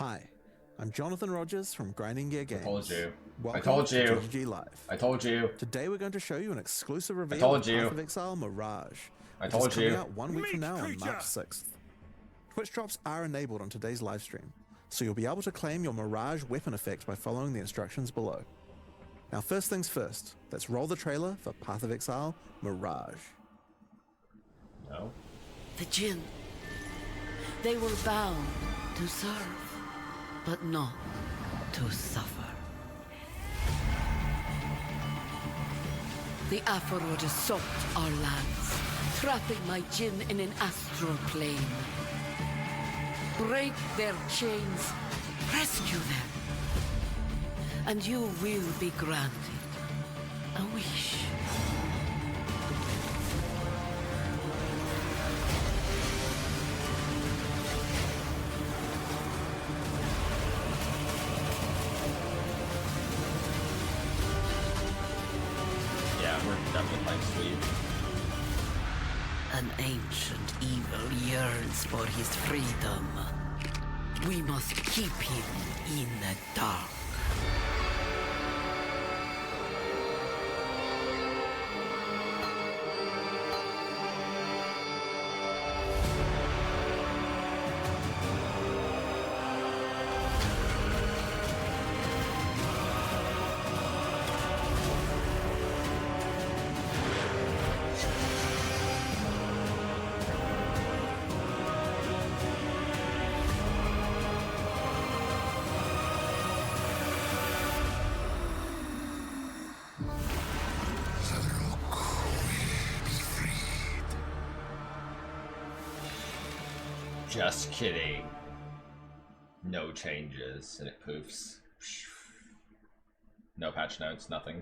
Hi, I'm Jonathan Rogers from Grinding Gear Games. I told you. Welcome I told you. to GGG Live. I told you. Today we're going to show you an exclusive reveal told of you. Path of Exile Mirage, I which told is coming you. out 1 week from now on March 6th. Twitch drops are enabled on today's live stream, so you'll be able to claim your Mirage weapon effect by following the instructions below. Now first things first, let's roll the trailer for Path of Exile Mirage. No. The Jinn. They were bound to serve, but not to suffer. The Aphrodite assault our lands, trapping my Jinn in an astral plane. Break their chains, rescue them, and you will be granted a wish. An ancient evil yearns for his freedom. We must keep him in the dark. Just kidding. No changes, and it poofs. No patch notes, nothing.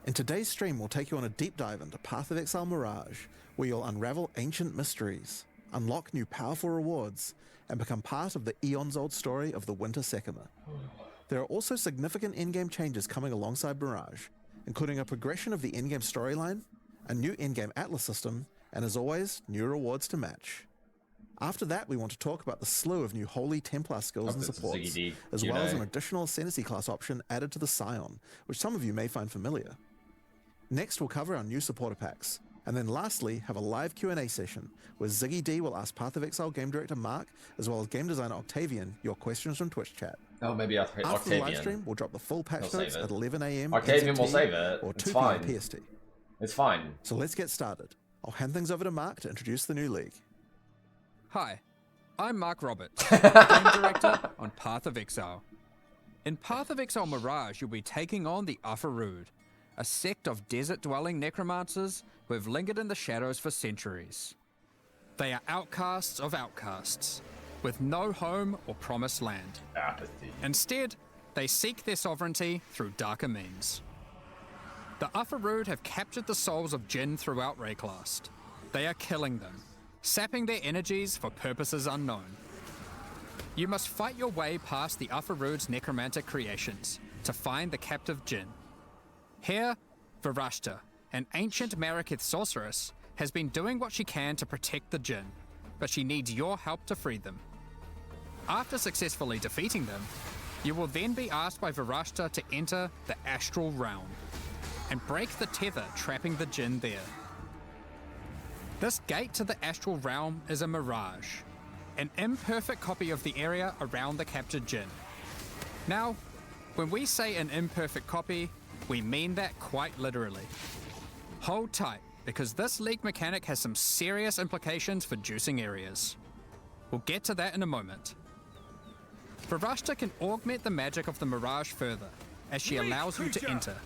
In today's stream, we'll take you on a deep dive into Path of Exile Mirage, where you'll unravel ancient mysteries, unlock new powerful rewards, and become part of the eons-old story of the Winter Sekima. There are also significant in-game changes coming alongside Mirage, including a progression of the in-game storyline, a new in-game Atlas system, and as always, new rewards to match. After that, we want to talk about the slew of new Holy Templar skills and supports, as well as an additional Ascendancy class option added to the Scion, which some of you may find familiar. Next, we'll cover our new supporter packs, and then lastly, have a live Q&A session, where Ziggy D will ask Path of Exile game director Mark, as well as game designer Octavian, your questions from Twitch chat. Oh, maybe Octavian. After the live stream, we'll drop the full patch notes at 11 AM Octavian NZT will save it. or 2 It's fine. PM PST. It's fine. So let's get started. I'll hand things over to Mark to introduce the new league. Hi, I'm Mark Roberts, game director on Path of Exile. In Path of Exile Mirage, you'll be taking on the Aphrodite, a sect of desert-dwelling necromancers who have lingered in the shadows for centuries. They are outcasts of outcasts, with no home or promised land. Apathy. Instead, they seek their sovereignty through darker means. The Aphrodite have captured the souls of Jinn throughout Rayclast. They are killing them, sapping their energies for purposes unknown. You must fight your way past the Aphrodite's necromantic creations to find the captive Jinn. Here, Virashta, an ancient Marikith sorceress, has been doing what she can to protect the Jinn, but she needs your help to free them. After successfully defeating them, you will then be asked by Virashta to enter the Astral Realm and break the tether trapping the Jinn there. This gate to the Astral Realm is a mirage, an imperfect copy of the area around the captured Jinn. Now, when we say an imperfect copy, we mean that quite literally. Hold tight, because this leak mechanic has some serious implications for juicing areas. We'll get to that in a moment. Virashta can augment the magic of the Mirage further, as she allows you to enter,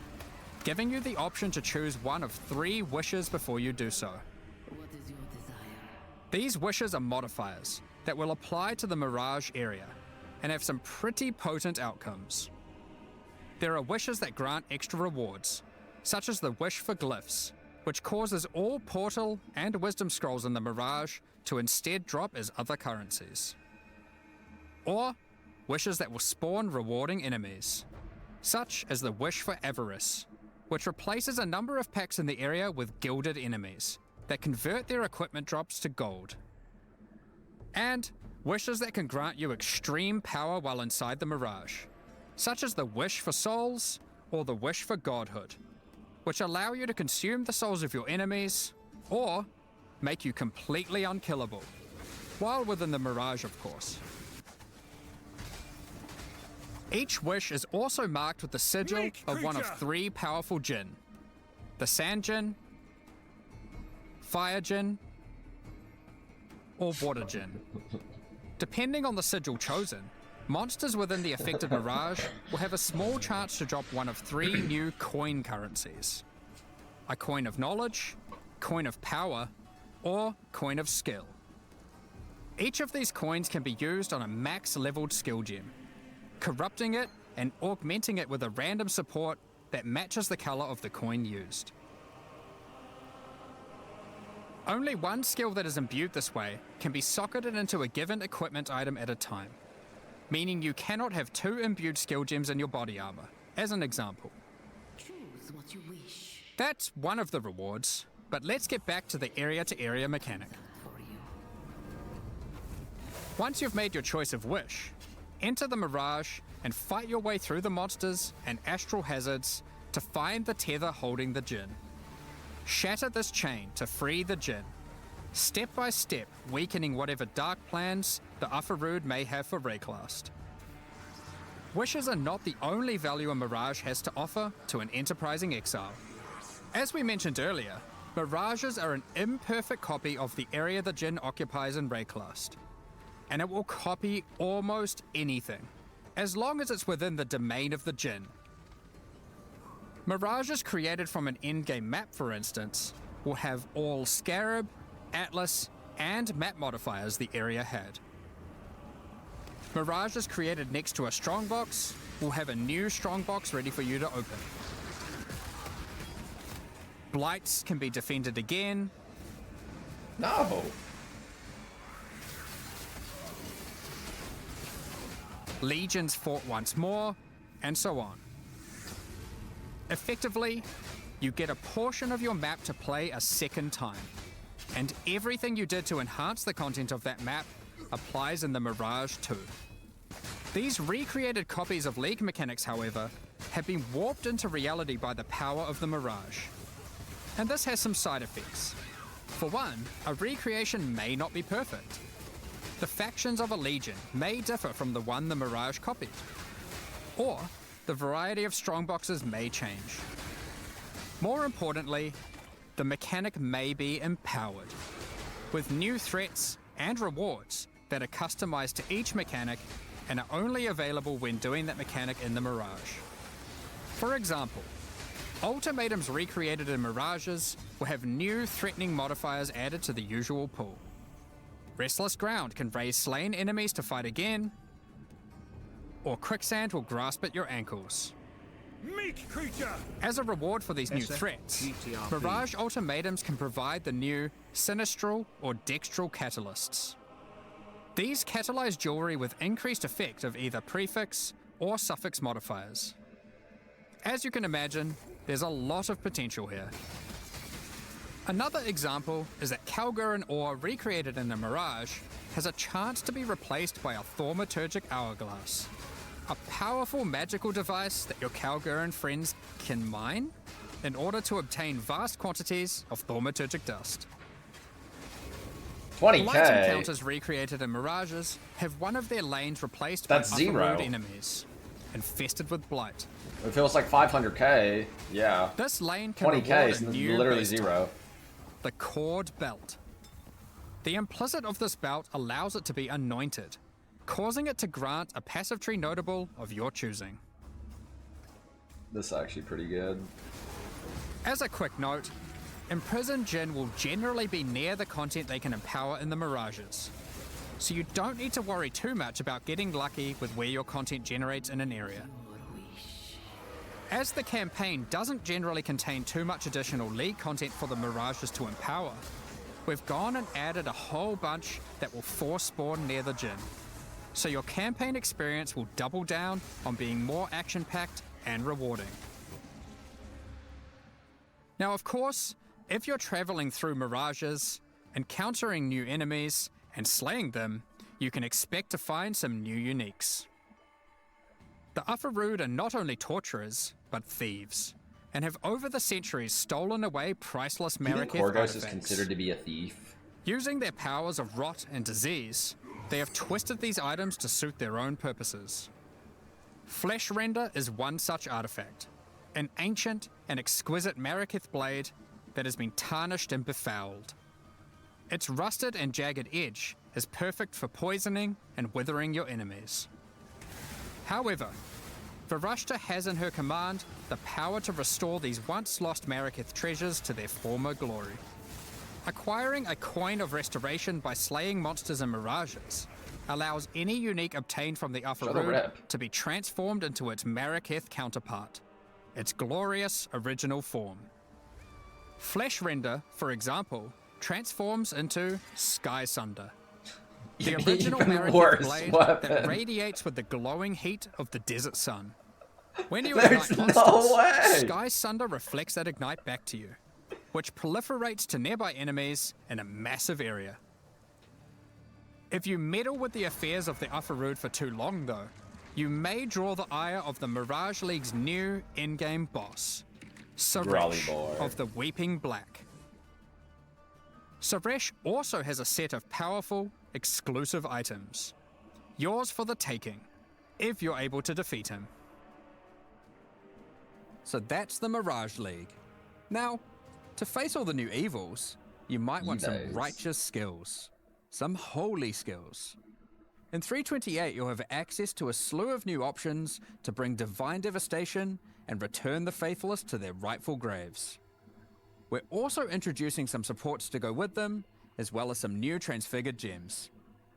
giving you the option to choose one of 3 wishes before you do so. What is your desire? These wishes are modifiers that will apply to the Mirage area, and have some pretty potent outcomes. There are wishes that grant extra rewards, such as the wish for glyphs, which causes all portal and wisdom scrolls in the Mirage to instead drop as other currencies. Or wishes that will spawn rewarding enemies, such as the wish for avarice, which replaces a number of packs in the area with gilded enemies that convert their equipment drops to gold. and wishes that can grant you extreme power while inside the Mirage, such as the Wish for Souls or the Wish for Godhood, which allow you to consume the souls of your enemies or make you completely unkillable, while within the Mirage, of course. Each wish is also marked with the sigil of one of 3 powerful Jinn: the Sand Jinn, Fire Jinn, or Water Jinn. Depending on the sigil chosen, monsters within the affected Mirage will have a small chance to drop one of 3 new coin currencies: a coin of knowledge, coin of power, or coin of skill. Each of these coins can be used on a max leveled skill gem, corrupting it and augmenting it with a random support that matches the color of the coin used. Only one skill that is imbued this way can be socketed into a given equipment item at a time, meaning you cannot have 2 imbued skill gems in your body armor, as an example. Choose what you wish That's one of the rewards, but let's get back to the area-to-area mechanic. for you. Once you've made your choice of wish, enter the Mirage and fight your way through the monsters and astral hazards to find the tether holding the Jinn. Shatter this chain to free the Jinn, step by step weakening whatever dark plans the Ufarood may have for Rayclast. Wishes are not the only value a Mirage has to offer to an enterprising exile. As we mentioned earlier, Mirages are an imperfect copy of the area the Jinn occupies in Rayclast, and it will copy almost anything, as long as it's within the domain of the Jinn. Mirages created from an endgame map, for instance, will have all Scarab, Atlas, and map modifiers the area had. Mirages created next to a strongbox will have a new strongbox ready for you to open. Blights can be defended again. No. Legions fought once more, and so on. Effectively, you get a portion of your map to play a second time, and everything you did to enhance the content of that map applies in the Mirage too. These recreated copies of League mechanics, however, have been warped into reality by the power of the Mirage. And this has some side effects. For one, a recreation may not be perfect. The factions of a Legion may differ from the one the Mirage copied. Or, the variety of strongboxes may change. More importantly, the mechanic may be empowered, with new threats and rewards that are customized to each mechanic and are only available when doing that mechanic in the Mirage. For example, ultimatums recreated in Mirages will have new threatening modifiers added to the usual pool. Restless Ground can raise slain enemies to fight again, or Quicksand will grasp at your ankles. Meek creature! As a reward for these new threats, Mirage ultimatums can provide the new Sinistral or Dextral catalysts. These catalyze jewelry with increased effect of either prefix or suffix modifiers. As you can imagine, there's a lot of potential here. Another example is that Kalgurin ore recreated in the Mirage has a chance to be replaced by a thaumaturgic hourglass, a powerful magical device that your Kalgurin friends can mine in order to obtain vast quantities of thaumaturgic dust. Blight 20k. encounters recreated in Mirages have one of their lanes replaced That's by zero. Upper Road enemies, infested with blight. It feels like 500k. Yeah. This lane can 20k reward is a new literally base type, zero. the Cord Belt. The implicit of this belt allows it to be anointed, causing it to grant a passive tree notable of your choosing. This is actually pretty good. As a quick note, Imprisoned Jinn will generally be near the content they can empower in the Mirages, so you don't need to worry too much about getting lucky with where your content generates in an area. As the campaign doesn't generally contain too much additional League content for the Mirages to empower, we've gone and added a whole bunch that will force spawn near the Jinn, so your campaign experience will double down on being more action-packed and rewarding. Now, of course, if you're traveling through Mirages, encountering new enemies, and slaying them, you can expect to find some new uniques. The Ufarood are not only torturers, but thieves, and have over the centuries stolen away priceless Do you think Mariketh Korgos artifacts. is considered to be a thief? Using their powers of rot and disease, they have twisted these items to suit their own purposes. Flesh Render is one such artifact, an ancient and exquisite Mariketh blade that has been tarnished and befouled. Its rusted and jagged edge is perfect for poisoning and withering your enemies. However, Varashta has in her command the power to restore these once lost Mariketh treasures to their former glory. Acquiring a coin of restoration by slaying monsters in Mirages allows any unique obtained from the Ufarood to be transformed into its Mariketh counterpart, its glorious original form. Flesh Render, for example, transforms into Sky Sunder, the original Mariketh blade that radiates with the glowing heat of the desert sun. When you ignite monsters, Sky Sunder reflects that ignite back to you, which proliferates to nearby enemies in a massive area. If you meddle with the affairs of the Ufarood for too long though, you may draw the ire of the Mirage League's new endgame boss, Suresh of the Weeping Black. Suresh also has a set of powerful, exclusive items, yours for the taking, if you're able to defeat him. So that's the Mirage League. Now, to face all the new evils, you might want some righteous skills, some holy skills. In 328, you'll have access to a slew of new options to bring divine devastation and return the faithless to their rightful graves. We're also introducing some supports to go with them, as well as some new Transfigured Gems.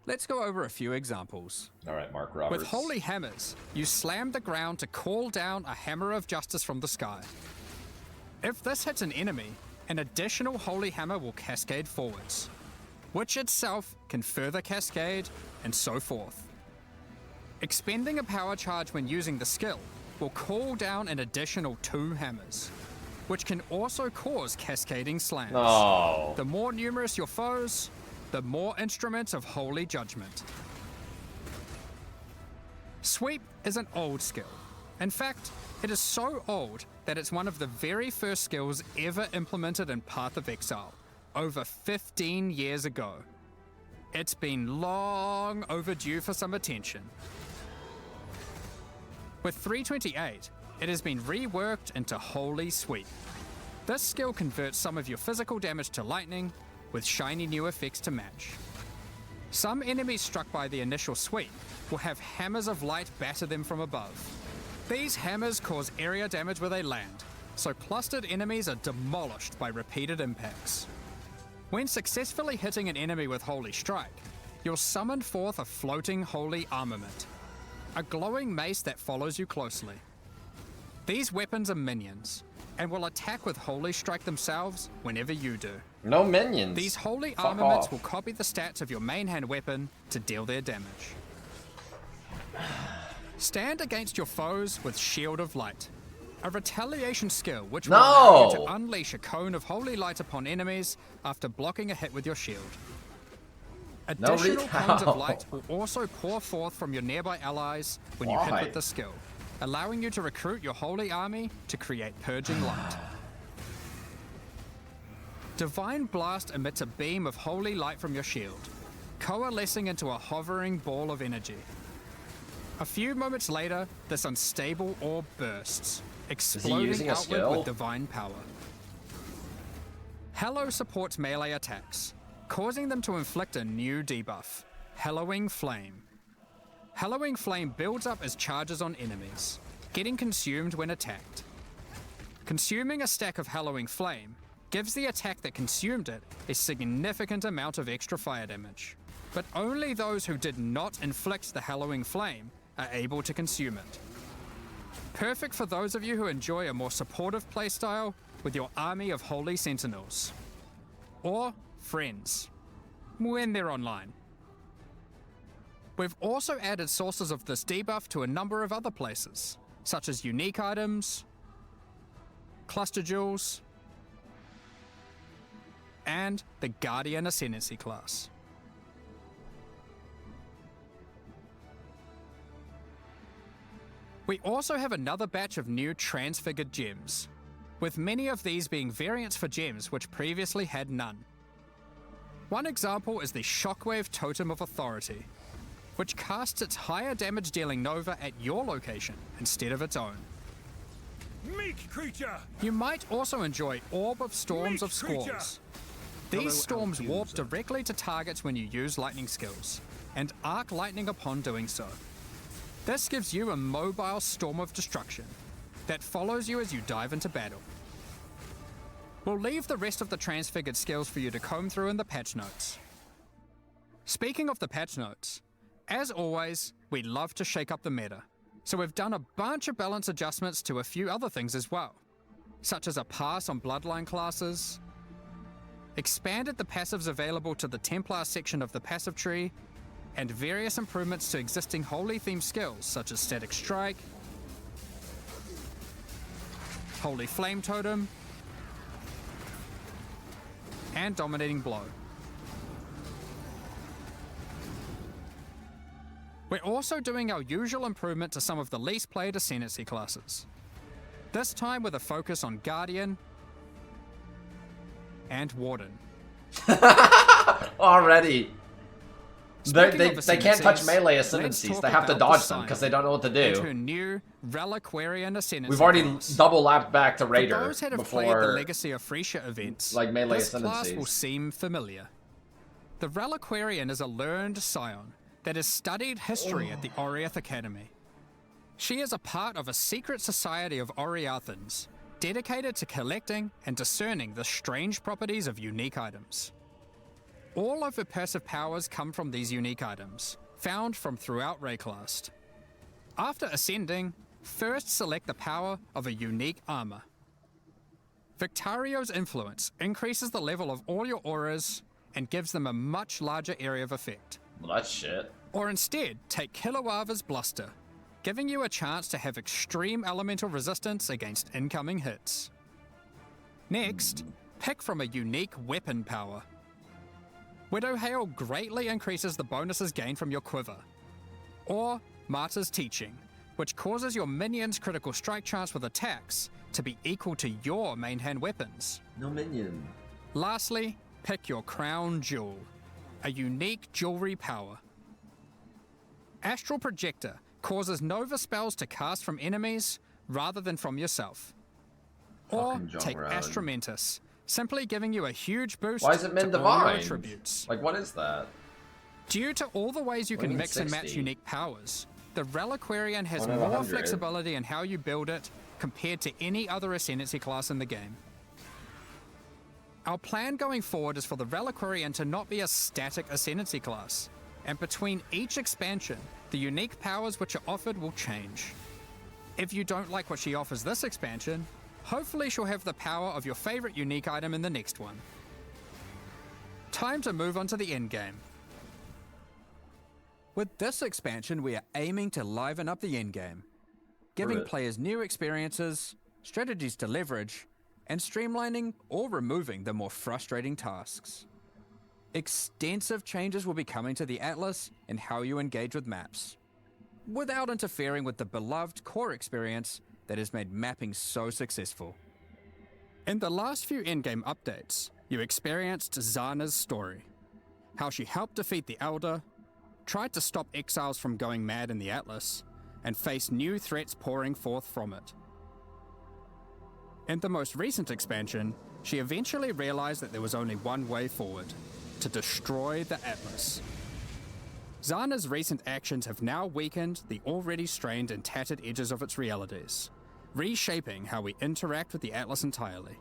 Let's go over a few examples. All right, Mark Roberts. With Holy Hammers, you slam the ground to call down a Hammer of Justice from the sky. If this hits an enemy, an additional Holy Hammer will cascade forwards, which itself can further cascade, and so forth. Expending a power charge when using the skill will call down an additional 2 hammers, which can also cause cascading slams. No. The more numerous your foes, the more instruments of holy judgment. Sweep is an old skill. In fact, it is so old that it's one of the very first skills ever implemented in Path of Exile, over 15 years ago. It's been long overdue for some attention. With 328, it has been reworked into Holy Sweep. This skill converts some of your physical damage to lightning, with shiny new effects to match. Some enemies struck by the initial sweep will have hammers of light batter them from above. These hammers cause area damage where they land, so clustered enemies are demolished by repeated impacts. When successfully hitting an enemy with Holy Strike, you'll summon forth a floating holy armament, a glowing mace that follows you closely. These weapons are minions, and will attack with Holy Strike themselves whenever you do. No minions. These holy armaments will copy the stats of your main hand weapon to deal their damage. Stand against your foes with Shield of Light, a retaliation skill which will allow you to unleash a cone of holy light upon enemies after blocking a hit with your shield. Additional cones of light will also pour forth from your nearby allies when you hit with the skill, allowing you to recruit your holy army to create purging light. Divine Blast emits a beam of holy light from your shield, coalescing into a hovering ball of energy. A few moments later, this unstable orb bursts, exploding outward with divine power. Hallow supports melee attacks, causing them to inflict a new debuff, Hallowing Flame. Hallowing Flame builds up as charges on enemies, getting consumed when attacked. Consuming a stack of Hallowing Flame gives the attack that consumed it a significant amount of extra fire damage, but only those who did not inflict the Hallowing Flame are able to consume it. Perfect for those of you who enjoy a more supportive playstyle with your army of Holy Sentinels. Or friends, when they're online. We've also added sources of this debuff to a number of other places, such as unique items, cluster jewels, and the Guardian Ascendancy class. We also have another batch of new Transfigured Gems, with many of these being variants for gems which previously had none. One example is the Shockwave Totem of Authority, which casts its higher damage dealing Nova at your location instead of its own. Meek creature! You might also enjoy Orb of Storms of Squalls. These storms warp directly to targets when you use lightning skills, and arc lightning upon doing so. This gives you a mobile storm of destruction that follows you as you dive into battle. We'll leave the rest of the Transfigured skills for you to comb through in the patch notes. Speaking of the patch notes, as always, we love to shake up the meta, so we've done a bunch of balance adjustments to a few other things as well, such as a pass on Bloodline classes, expanded the passives available to the Templar section of the passive tree, and various improvements to existing holy themed skills such as Static Strike, Holy Flame Totem, and Dominating Blow. We're also doing our usual improvement to some of the least played Ascendancy classes, this time with a focus on Guardian and Warden. Already. They Speaking of can't touch ascendancies, melee let's ascendancies. talk They have to about dodge the them because Sign they don't know what to and do. her new Reliquarian Ascendancy We've already class. double lapped back to For Raider those that have played the before. Legacy of Freesia events, like, melee this class ascendancies. will seem familiar. The Reliquarian is a learned scion that has studied history at the Oriath Academy. She is a part of a secret society of Oriathans, dedicated to collecting and discerning the strange properties of unique items. All of her passive powers come from these unique items, found from throughout Rayclast. After ascending, first select the power of a unique armor. Victario's influence increases the level of all your auras and gives them a much larger area of effect. Well, that's shit. Or instead, take Kilowava's Bluster, giving you a chance to have extreme elemental resistance against incoming hits. Next, pick from a unique weapon power. Widow Hail greatly increases the bonuses gained from your quiver. Or Martyr's Teaching, which causes your minions' critical strike chance with attacks to be equal to your main hand weapons. No minion. Lastly, pick your Crown Jewel, a unique jewelry power. Astral Projector causes Nova spells to cast from enemies rather than from yourself. Or Fucking John take Rowan. Astromentus, simply giving you a huge boost Why is it Min to all your Divine? attributes. Like, what is that? Due to all the ways you What do can you mean mix and match 60? unique powers, the Reliquarian has One out of more 100. flexibility in how you build it compared to any other Ascendancy class in the game. Our plan going forward is for the Reliquarian to not be a static Ascendancy class, and between each expansion, the unique powers which are offered will change. If you don't like what she offers this expansion, hopefully she'll have the power of your favorite unique item in the next one. Time to move on to the endgame. With this expansion, we are aiming to liven up the endgame, giving Brilliant. players new experiences, strategies to leverage, and streamlining or removing the more frustrating tasks. Extensive changes will be coming to the Atlas and how you engage with maps, without interfering with the beloved core experience that has made mapping so successful. In the last few endgame updates, you experienced Zana's story. How she helped defeat the Elder, tried to stop exiles from going mad in the Atlas, and faced new threats pouring forth from it. In the most recent expansion, she eventually realized that there was only one way forward: to destroy the Atlas. Zana's recent actions have now weakened the already strained and tattered edges of its realities, reshaping how we interact with the Atlas entirely.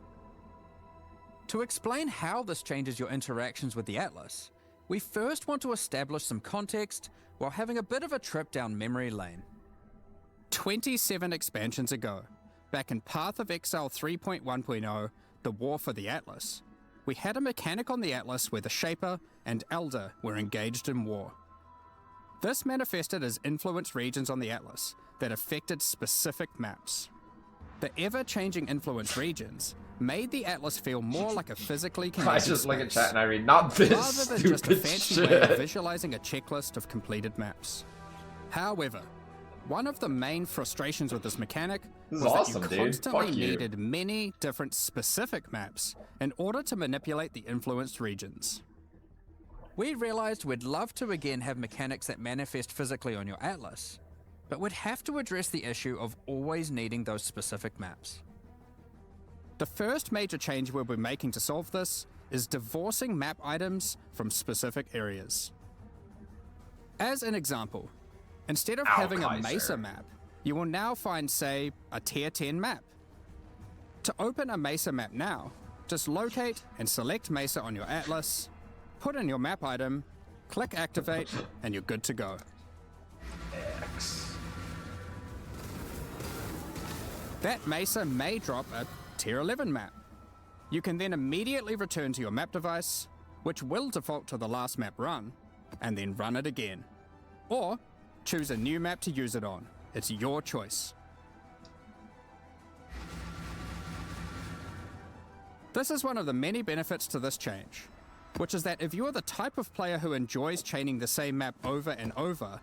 To explain how this changes your interactions with the Atlas, we first want to establish some context while having a bit of a trip down memory lane. 27 expansions ago, back in Path of Exile 3.1.0, the War for the Atlas, we had a mechanic on the Atlas where the Shaper and Elder were engaged in war. This manifested as influence regions on the Atlas that affected specific maps. The ever-changing influence regions made the Atlas feel more like a physically connected I just look at space, chat and I read, not this rather than just a stupid fancy way of shit. visualizing a checklist of completed maps. However, one of the main frustrations with this mechanic This was is awesome, that you dude. constantly Fuck you. needed many different specific maps in order to manipulate the influenced regions. We realized we'd love to again have mechanics that manifest physically on your atlas, but we'd have to address the issue of always needing those specific maps. The first major change we'll be making to solve this is divorcing map items from specific areas. As an example, instead of having a Kaiser. Mesa map, you will now find, say, a Tier 10 map. To open a Mesa map now, just locate and select Mesa on your atlas, put in your map item, click activate, and you're good to go. X. That Mesa may drop a Tier 11 map. You can then immediately return to your map device, which will default to the last map run, and then run it again. Or choose a new map to use it on. It's your choice. This is one of the many benefits to this change, which is that if you are the type of player who enjoys chaining the same map over and over,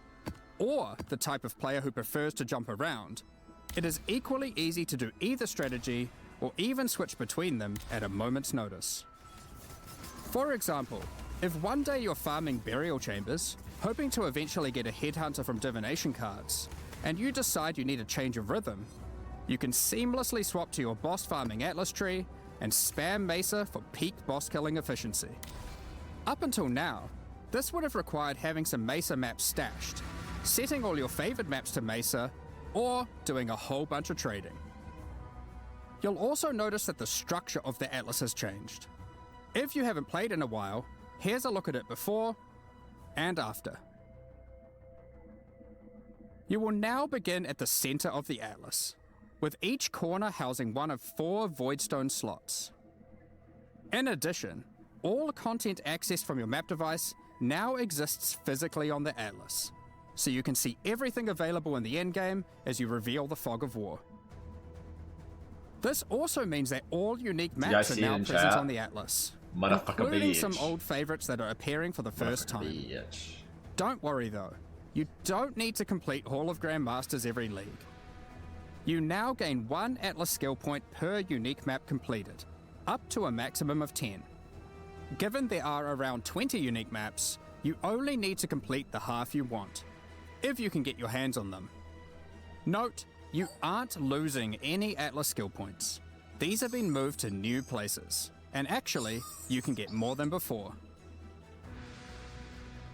or the type of player who prefers to jump around, it is equally easy to do either strategy or even switch between them at a moment's notice. For example, if one day you're farming burial chambers, hoping to eventually get a headhunter from divination cards, and you decide you need a change of rhythm, you can seamlessly swap to your boss farming atlas tree and spam Mesa for peak boss killing efficiency. Up until now, this would have required having some Mesa maps stashed, setting all your favored maps to Mesa, or doing a whole bunch of trading. You'll also notice that the structure of the atlas has changed. If you haven't played in a while, here's a look at it before and after. You will now begin at the center of the atlas, with each corner housing one of 4 voidstone slots. In addition, all content accessed from your map device now exists physically on the atlas, so you can see everything available in the endgame as you reveal the Fog of War. This also means that all unique maps are see now it in present chat? on the atlas, Motherfucker including bitch. some old favorites that are appearing for the first time. Bitch. Don't worry though, you don't need to complete Hall of Grandmasters every league. You now gain 1 atlas skill point per unique map completed, up to a maximum of 10. Given there are around 20 unique maps, you only need to complete the half you want, if you can get your hands on them. Note, you aren't losing any atlas skill points. These have been moved to new places, and actually, you can get more than before.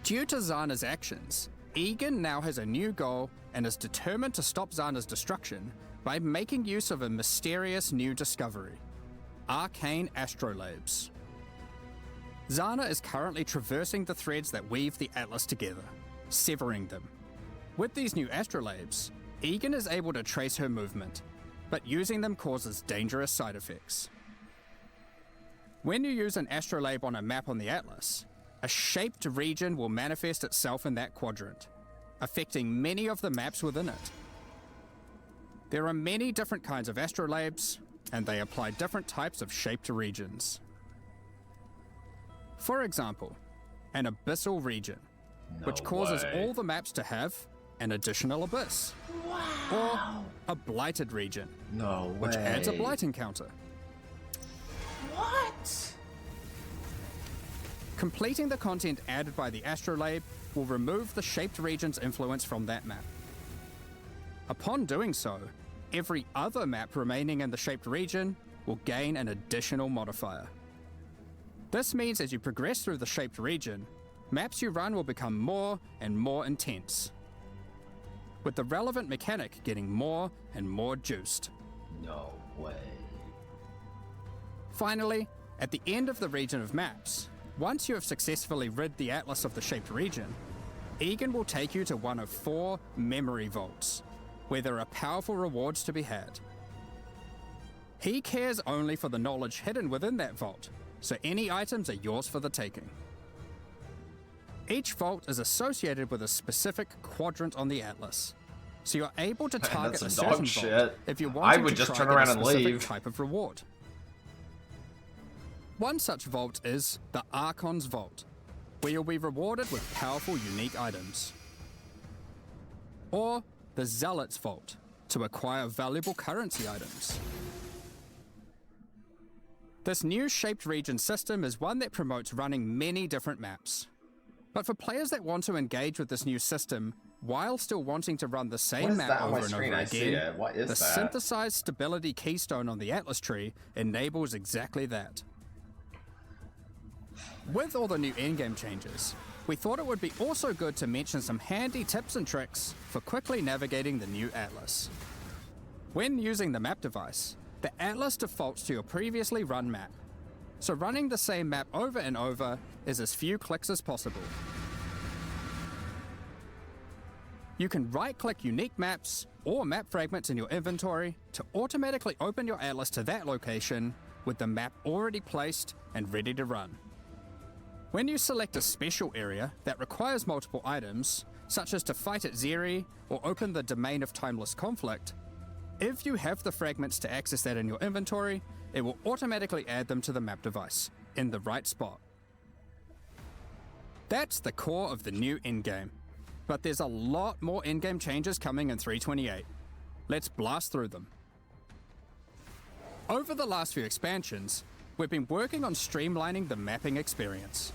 Due to Zana's actions, Egan now has a new goal and is determined to stop Zana's destruction by making use of a mysterious new discovery, arcane astrolabes. Zana is currently traversing the threads that weave the atlas together, severing them. With these new astrolabes, Egan is able to trace her movement, but using them causes dangerous side effects. When you use an astrolabe on a map on the atlas, a shaped region will manifest itself in that quadrant, affecting many of the maps within it. There are many different kinds of astrolabes, and they apply different types of shaped regions. For example, an abyssal region, which causes all the maps to have an additional abyss. Or a blighted region, No way. which adds a blight encounter. What? Completing the content added by the astrolabe will remove the shaped region's influence from that map. Upon doing so, every other map remaining in the shaped region will gain an additional modifier. This means as you progress through the shaped region, maps you run will become more and more intense, with the relevant mechanic getting more and more juiced. No way. Finally, at the end of the region of maps, once you have successfully rid the atlas of the shaped region, Egan will take you to one of 4 memory vaults, where there are powerful rewards to be had. He cares only for the knowledge hidden within that vault, so any items are yours for the taking. Each vault is associated with a specific quadrant on the atlas, so you're able to target That's a some dog certain shit. vault if you want I to would just try turn get around a and specific leave. type of reward. One such vault is the Archon's Vault, where you'll be rewarded with powerful unique items. Or the Zealot's Vault to acquire valuable currency items. This new shaped region system is one that promotes running many different maps. But for players that want to engage with this new system while still wanting to run the What same is map that on my over and screen? over I see again, it. What is the that? synthesized stability keystone on the Atlas tree enables exactly that. With all the new endgame changes, we thought it would be also good to mention some handy tips and tricks for quickly navigating the new Atlas. When using the map device, the Atlas defaults to your previously run map, so running the same map over and over is as few clicks as possible. You can right-click unique maps or map fragments in your inventory to automatically open your Atlas to that location with the map already placed and ready to run. When you select a special area that requires multiple items, such as to fight at Zeri or open the Domain of Timeless Conflict, if you have the fragments to access that in your inventory, it will automatically add them to the map device in the right spot. That's the core of the new endgame, but there's a lot more endgame changes coming in 3.28. Let's blast through them. Over the last few expansions, we've been working on streamlining the mapping experience,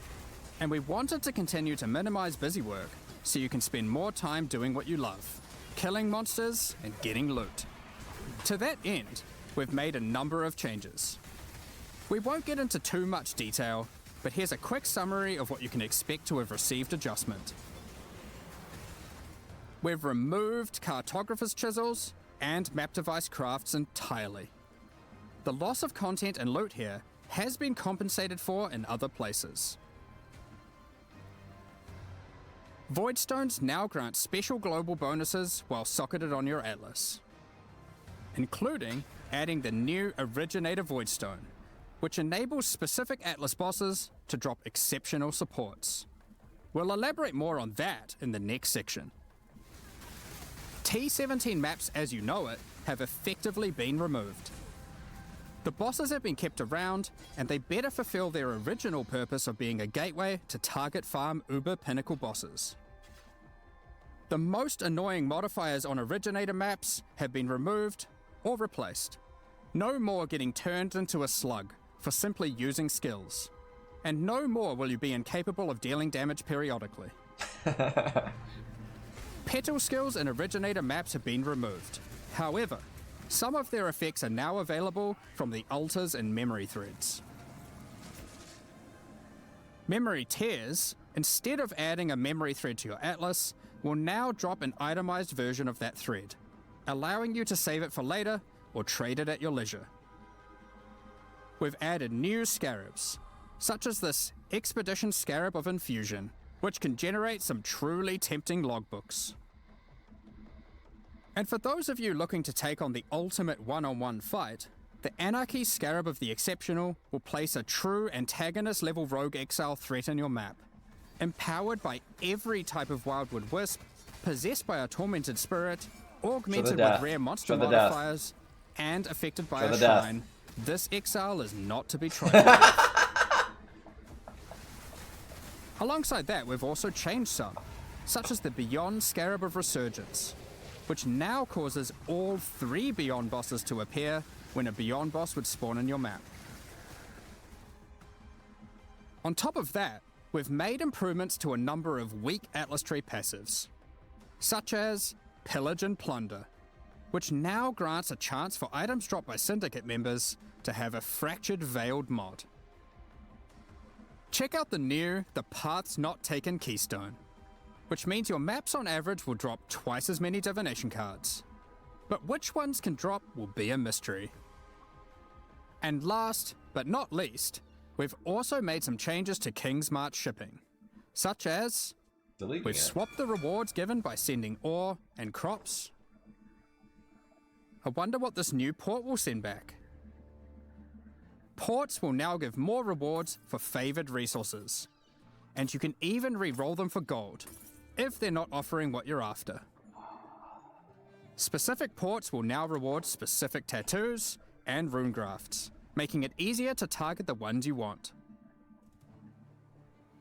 and we wanted to continue to minimize busy work so you can spend more time doing what you love, killing monsters and getting loot. To that end, we've made a number of changes. We won't get into too much detail, but here's a quick summary of what you can expect to have received adjustment. We've removed cartographer's chisels and map device crafts entirely. The loss of content and loot here has been compensated for in other places. Voidstones now grant special global bonuses while socketed on your Atlas, including adding the new Originator Voidstone, which enables specific Atlas bosses to drop exceptional supports. We'll elaborate more on that in the next section. T17 maps as you know it have effectively been removed. The bosses have been kept around, and they better fulfill their original purpose of being a gateway to target farm uber pinnacle bosses. The most annoying modifiers on Originator maps have been removed or replaced. No more getting turned into a slug for simply using skills. And no more will you be incapable of dealing damage periodically. Petal skills in Originator maps have been removed. However, some of their effects are now available from the altars and memory threads. Memory tears, instead of adding a memory thread to your Atlas, will now drop an itemized version of that thread, allowing you to save it for later or trade it at your leisure. We've added new scarabs, such as this Expedition Scarab of Infusion, which can generate some truly tempting logbooks. And for those of you looking to take on the ultimate one-on-one fight, the Anarchy Scarab of the Exceptional will place a true antagonist-level rogue exile threat in your map, empowered by every type of Wildwood Wisp, possessed by a tormented spirit, augmented with rare monster modifiers, and affected by a shrine. This exile is not to be trifled with. Alongside that, we've also changed some, such as the Beyond Scarab of Resurgence, which now causes all 3 Beyond bosses to appear when a Beyond boss would spawn in your map. On top of that, we've made improvements to a number of weak Atlas Tree passives, such as Pillage and Plunder, which now grants a chance for items dropped by Syndicate members to have a Fractured Veiled mod. Check out the new The Paths Not Taken keystone, which means your maps on average will drop twice as many divination cards. But which ones can drop will be a mystery. And last, but not least, we've also made some changes to King's March shipping, such as we've swapped the rewards given by sending ore and crops. I wonder what this new port will send back. Ports will now give more rewards for favored resources, and you can even re-roll them for gold, if they're not offering what you're after. Specific ports will now reward specific tattoos and rune grafts, making it easier to target the ones you want.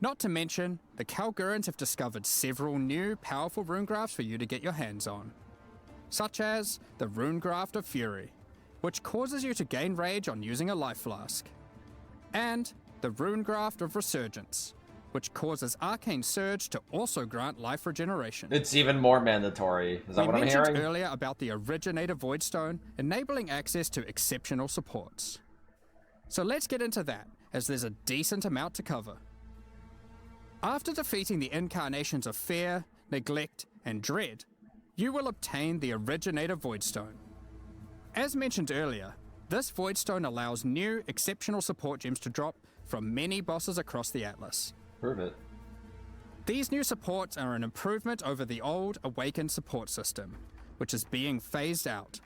Not to mention, the Kalgurans have discovered several new powerful rune grafts for you to get your hands on. such as the Rune Graft of Fury, which causes you to gain rage on using a life flask, and the Rune Graft of Resurgence, which causes Arcane Surge to also grant life regeneration. It's even more mandatory. Is that what I'm We mentioned hearing? earlier about the Originator Voidstone enabling access to exceptional supports. So let's get into that, as there's a decent amount to cover. After defeating the incarnations of Fear, Neglect, and Dread, you will obtain the Originator Voidstone. As mentioned earlier, this Voidstone allows new, exceptional support gems to drop from many bosses across the Atlas. Prove it. These new supports are an improvement over the old Awakened support system, which is being phased out.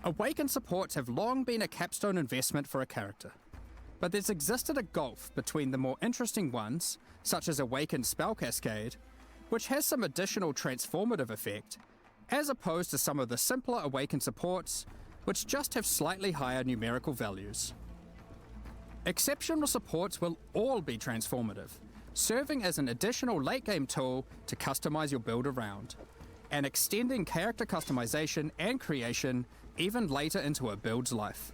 Awakened supports have long been a capstone investment for a character, but there's existed a gulf between the more interesting ones, such as Awakened Spell Cascade, which has some additional transformative effect, as opposed to some of the simpler Awakened supports, which just have slightly higher numerical values. Exceptional supports will all be transformative, serving as an additional late-game tool to customize your build around, and extending character customization and creation even later into a build's life.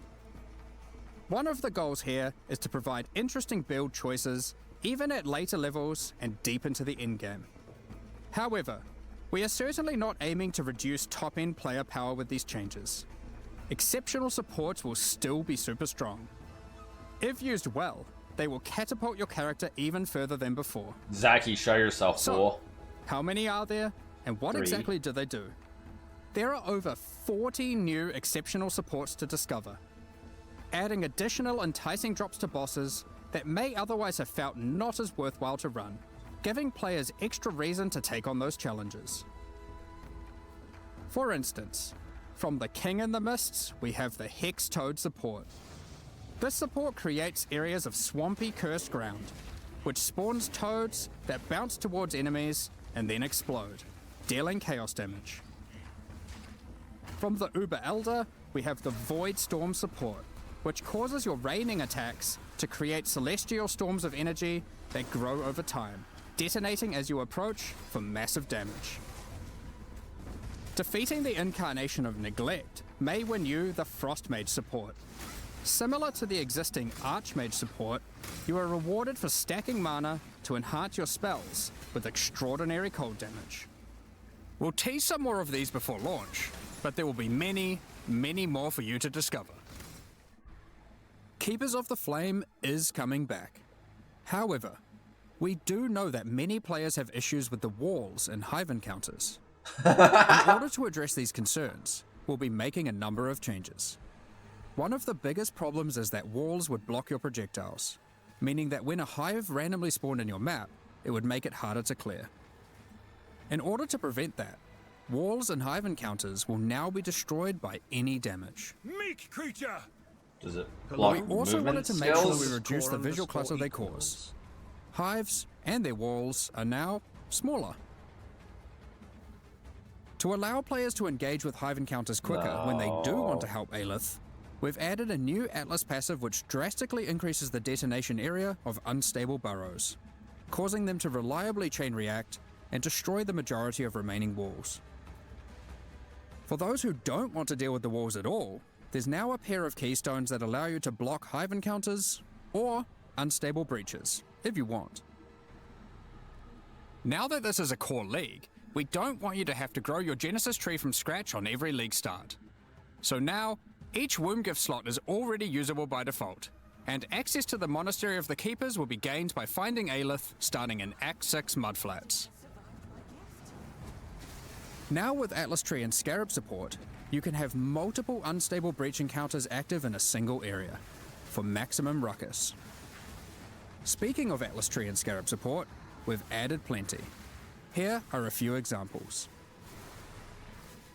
One of the goals here is to provide interesting build choices even at later levels and deep into the endgame. However, we are certainly not aiming to reduce top-end player power with these changes. Exceptional supports will still be super strong. If used well, they will catapult your character even further than before. Zachy, show yourself, fool. How many are there, and what 3. exactly do they do? There are over 40 new exceptional supports to discover, adding additional enticing drops to bosses that may otherwise have felt not as worthwhile to run, giving players extra reason to take on those challenges. For instance, from the King in the Mists, we have the Hex Toad support. This support creates areas of swampy cursed ground, which spawns toads that bounce towards enemies and then explode, dealing chaos damage. From the Uber Elder, we have the Void Storm support, which causes your raining attacks to create celestial storms of energy that grow over time, detonating as you approach for massive damage. Defeating the incarnation of Neglect may win you the Frost Mage support. Similar to the existing Archmage support, you are rewarded for stacking mana to enhance your spells with extraordinary cold damage. We'll tease some more of these before launch, but there will be many, many more for you to discover. Keepers of the Flame is coming back. However, we do know that many players have issues with the walls in Hive encounters. In order to address these concerns, we'll be making a number of changes. One of the biggest problems is that walls would block your projectiles, meaning that when a hive randomly spawned in your map, it would make it harder to clear. In order to prevent that, walls and hive encounters will now be destroyed by any damage. Meek creature! Does it We block also wanted movement to make sure skills? we reduce the visual clutter they cause. Hives and their walls are now smaller. To allow players to engage with hive encounters quicker when they do want to help Aelith, we've added a new Atlas passive which drastically increases the detonation area of unstable burrows, causing them to reliably chain react and destroy the majority of remaining walls. For those who don't want to deal with the walls at all, there's now a pair of keystones that allow you to block hive encounters or unstable breaches, if you want. Now that this is a core league, we don't want you to have to grow your Genesis tree from scratch on every league start. So now, each womb gift slot is already usable by default, and access to the Monastery of the Keepers will be gained by finding Aelith starting in Act 6 Mudflats. Now with Atlas Tree and Scarab support, you can have multiple unstable breach encounters active in a single area, for maximum ruckus. Speaking of Atlas Tree and Scarab support, we've added plenty. Here are a few examples.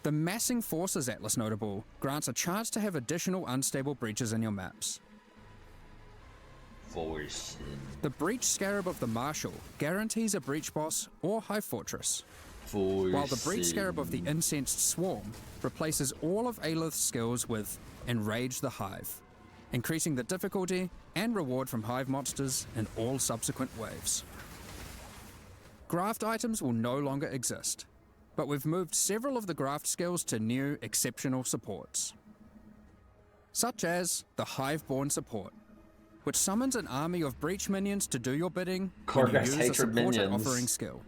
The Massing Forces Atlas notable grants a chance to have additional unstable breaches in your maps. The Breach Scarab of the Marshal guarantees a breach boss or hive fortress, while the Breach Scarab of the Incensed Swarm replaces all of Aelith's skills with Enrage the Hive, increasing the difficulty and reward from hive monsters in all subsequent waves. Graft items will no longer exist, but we've moved several of the graft skills to new exceptional supports, such as the Hiveborn support, which summons an army of breach minions to do your bidding when you Korvax use a hatred supported minions. offering skill.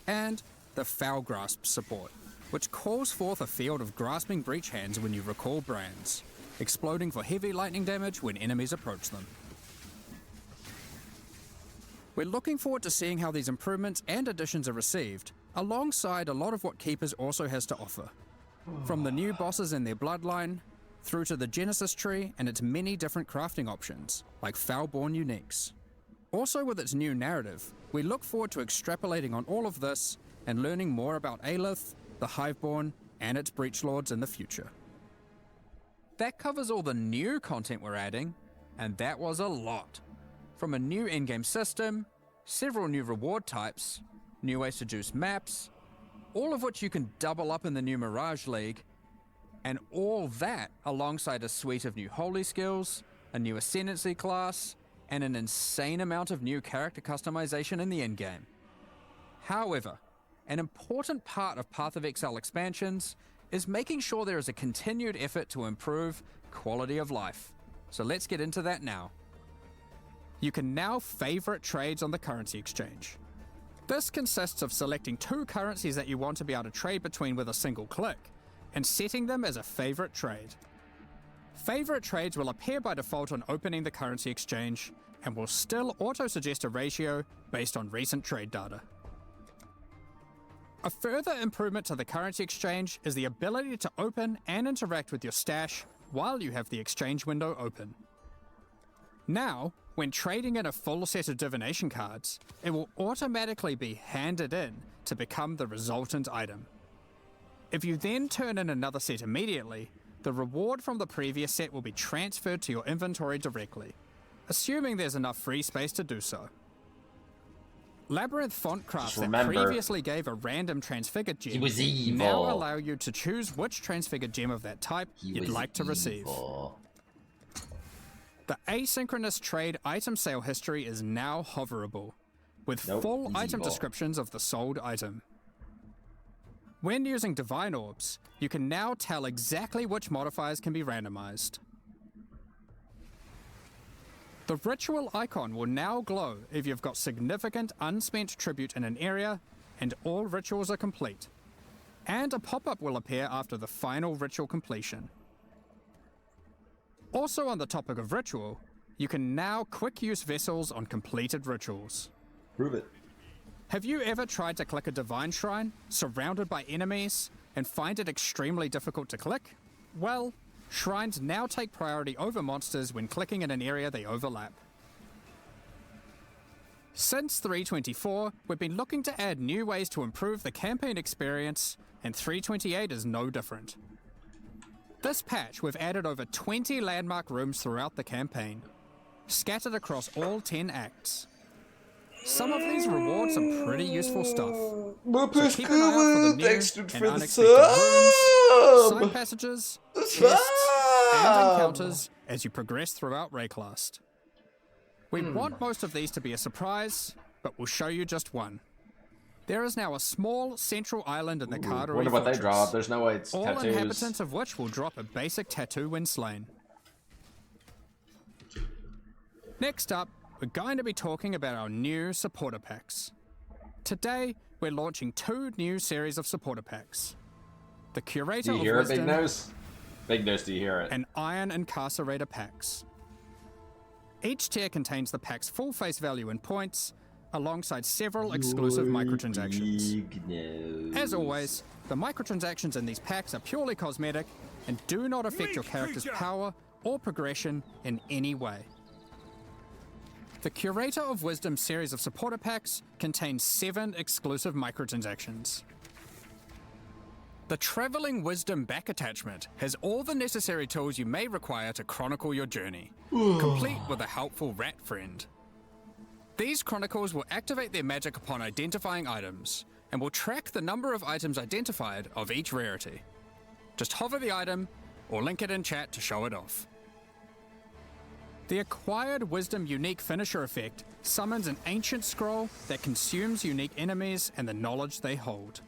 And the Foul Grasp support, which calls forth a field of grasping breach hands when you recall brands, exploding for heavy lightning damage when enemies approach them. We're looking forward to seeing how these improvements and additions are received, alongside a lot of what Keepers also has to offer. From the new bosses and their bloodline, through to the Genesis tree and its many different crafting options, like Foulborn uniques. Also with its new narrative, we look forward to extrapolating on all of this and learning more about Aelith, the Hiveborn, and its Breach Lords in the future. That covers all the new content we're adding, and that was a lot. From a new in-game system, several new reward types, new ways to juice maps, all of which you can double up in the new Mirage League, and all that alongside a suite of new holy skills, a new ascendancy class, and an insane amount of new character customization in the endgame. However, an important part of Path of Exile expansions is making sure there is a continued effort to improve quality of life. So let's get into that now. You can now favorite trades on the currency exchange. This consists of selecting 2 currencies that you want to be able to trade between with a single click, and setting them as a favorite trade. Favorite trades will appear by default on opening the currency exchange, and will still auto-suggest a ratio based on recent trade data. A further improvement to the currency exchange is the ability to open and interact with your stash while you have the exchange window open. Now, when trading in a full set of divination cards, it will automatically be handed in to become the resultant item. If you then turn in another set immediately, the reward from the previous set will be transferred to your inventory directly, assuming there's enough free space to do so. Labyrinth font crafts that previously gave a random Transfigured Gem now allow you to choose which Transfigured Gem of that type you'd like to receive. The asynchronous trade item sale history is now hoverable, with full item descriptions of the sold item. When using Divine Orbs, you can now tell exactly which modifiers can be randomized. The ritual icon will now glow if you've got significant unspent tribute in an area and all rituals are complete, and a pop-up will appear after the final ritual completion. Also on the topic of ritual, you can now quick use vessels on completed rituals. Prove it. Have you ever tried to click a divine shrine, surrounded by enemies, and find it extremely difficult to click? Well, shrines now take priority over monsters when clicking in an area they overlap. Since 3.24, we've been looking to add new ways to improve the campaign experience, and 3.28 is no different. This patch, we've added over 20 landmark rooms throughout the campaign, scattered across all 10 acts. Some of these reward some pretty useful stuff, so keep an eye out for the new and unexpected rooms, side passages, quests, and encounters as you progress throughout Rayclast. We want most of these to be a surprise, but we'll show you just one. There is now a small central island in the Cartery Wonder what Fortress, they drop. There's no way it's all tattoos. inhabitants of which will drop a basic tattoo when slain. Next up, we're going to be talking about our new supporter packs. Today, we're launching 2 new series of supporter packs. The Curator Do you of hear it, Big Wisdom Nose? Big Nose, do you hear it? and Iron Incarcerator packs. Each tier contains the pack's full face value in points, alongside several exclusive microtransactions. Big Nose. As always, the microtransactions in these packs are purely cosmetic and do not affect your character's power or progression in any way. The Curator of Wisdom series of supporter packs contains 7 exclusive microtransactions. The Traveling Wisdom back attachment has all the necessary tools you may require to chronicle your journey, complete with a helpful rat friend. These chronicles will activate their magic upon identifying items, and will track the number of items identified of each rarity. Just hover the item, or link it in chat to show it off. The Acquired Wisdom unique finisher effect summons an ancient scroll that consumes unique enemies and the knowledge they hold.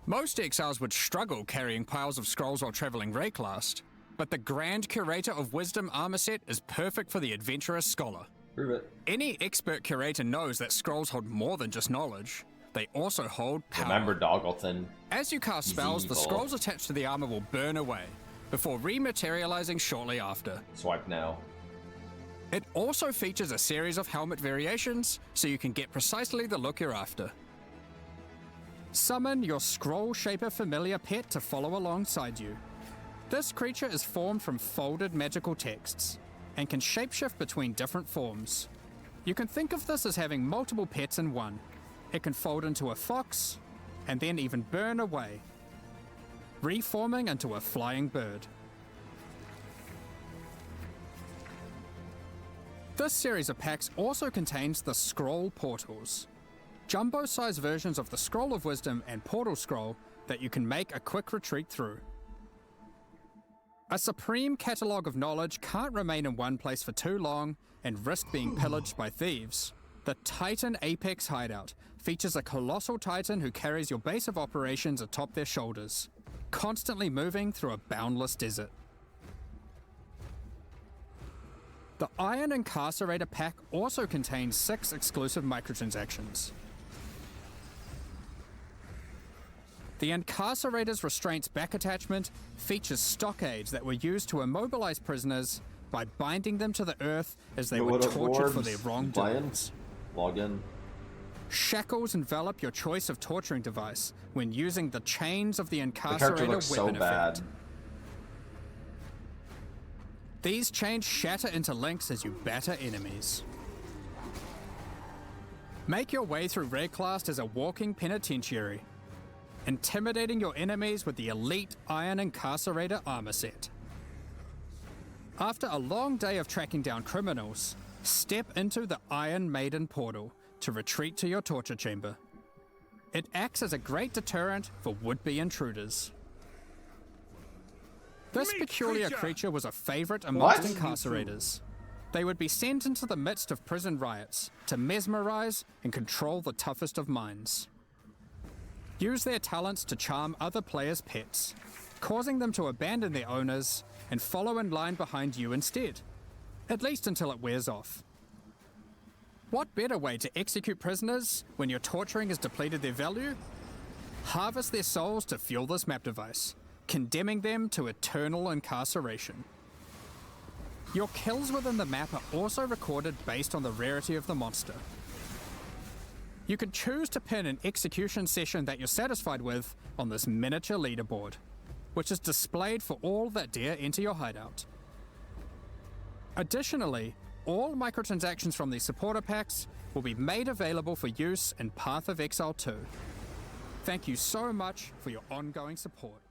Most exiles would struggle carrying piles of scrolls while traveling Rayclast, but the Grand Curator of Wisdom armor set is perfect for the adventurous scholar. Prove it. Any expert curator knows that scrolls hold more than just knowledge. They also hold power. Remember Doggleton. As you cast He's spells, the evil. scrolls attached to the armor will burn away, before rematerializing shortly after. Swipe now. It also features a series of helmet variations, so you can get precisely the look you're after. Summon your Scroll Shaper familiar pet to follow alongside you. This creature is formed from folded magical texts, and can shapeshift between different forms. You can think of this as having multiple pets in one. It can fold into a fox, and then even burn away, reforming into a flying bird. This series of packs also contains the Scroll Portals, jumbo-sized versions of the Scroll of Wisdom and Portal Scroll that you can make a quick retreat through. A supreme catalogue of knowledge can't remain in one place for too long and risk being pillaged by thieves. The Titan Apex Hideout features a colossal titan who carries your base of operations atop their shoulders, constantly moving through a boundless desert. The Iron Incarcerator pack also contains 6 exclusive microtransactions. The Incarcerator's Restraints back attachment features stockades that were used to immobilize prisoners by binding them to the earth as they were tortured for their wrongdoings. Log in. Shackles envelop your choice of torturing device when using the chains of the The character Incarcerator looks so weapon bad. effect. These chains shatter into links as you batter enemies. Make your way through Rayclast as a walking penitentiary, intimidating your enemies with the elite Iron Incarcerator armor set. After a long day of tracking down criminals, step into the Iron Maiden portal to retreat to your torture chamber. It acts as a great deterrent for would-be intruders. This Meat peculiar creature! creature was a favorite amongst What? incarcerators. They would be sent into the midst of prison riots to mesmerize and control the toughest of minds. Use their talents to charm other players' pets, causing them to abandon their owners and follow in line behind you instead, at least until it wears off. What better way to execute prisoners when your torturing has depleted their value? Harvest their souls to fuel this map device, condemning them to eternal incarceration. Your kills within the map are also recorded based on the rarity of the monster. You can choose to pin an execution session that you're satisfied with on this miniature leaderboard, which is displayed for all that dare enter your hideout. Additionally, all microtransactions from these supporter packs will be made available for use in Path of Exile 2. Thank you so much for your ongoing support.